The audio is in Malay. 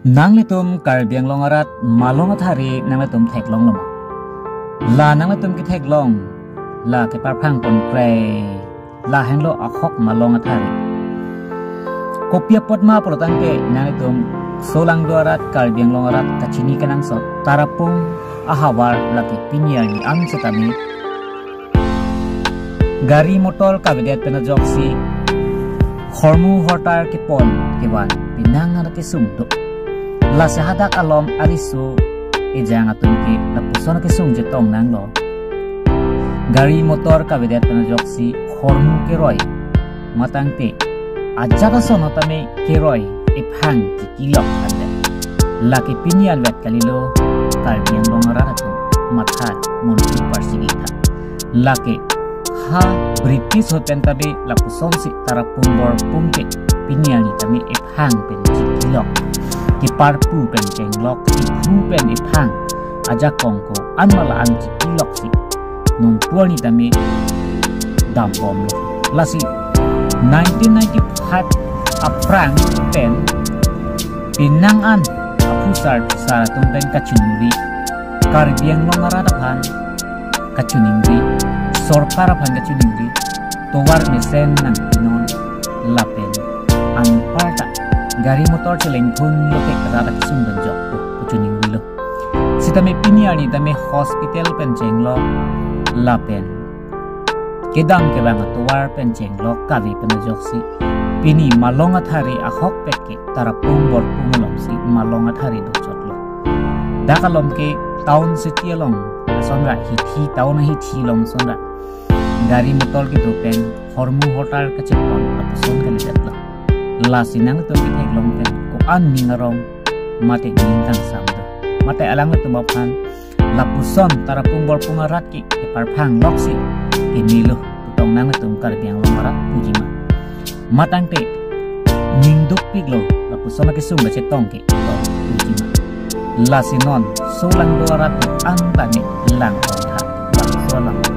nang litum karbiang longarat malong athari nang litum thek long lama la nang litum ki thek long la ke parphang pon pre la henglo akhok malong athari kopia potma protangke nang litum solang doarat karbiang longarat kachini kanang so tarapung ahawar laki pinyar ni ang setami gari motor kabidet penajoksi hormu hortar ke pon kewan pinangan ke sungduk la sehadak alom arisu ejang atumki lapuson ke sung jetong nang lo gari motor kabidet penajoksi hormu ke roy matangte ajaga sonotame ke roy iphang ki kilok ande laki pinyan wet kalilo karbiang longaratu mathat munti parsigita laki ha British hoten tabi lapuson si tarapung bor pungke pinyani tami iphang pen kilok ki parpu pen cenglok ki pu pen iphang aja kongko anmalaan ki kilok si nun tuani tami dampom lo lasi 1995 aprang pen pinangan apusar pisaratung pen kachuningri karbiang longaradapan kachuningri sorpara pan kachuningri towar mesen nang pinon lapen anparta gari motor celeng pun loke kerada kisung dan jok kachuningri lo sitame piniani tame hospital pen cenglo lapen kedang kebang towar pen cenglo kavi penajoksi pini malonga thari ahok peke tarapung bor pungulom si malonga thari dokchotlo dakalom ke town city along sonra hithi town hithi long sonra gari motor ki dopen hormu hotar kachepon apuson kalidatlo lasinang to ki long pen ko an ningarong mate nintang samdo mate alang to baphan lapuson tarapung bor pungarat ki parphang loksi kinilo tong nang tum karbiang longarat pujima matangte ningduk piglo lapuson ke sum bache tongke pujima lasinon solang doarat antane lang onha solang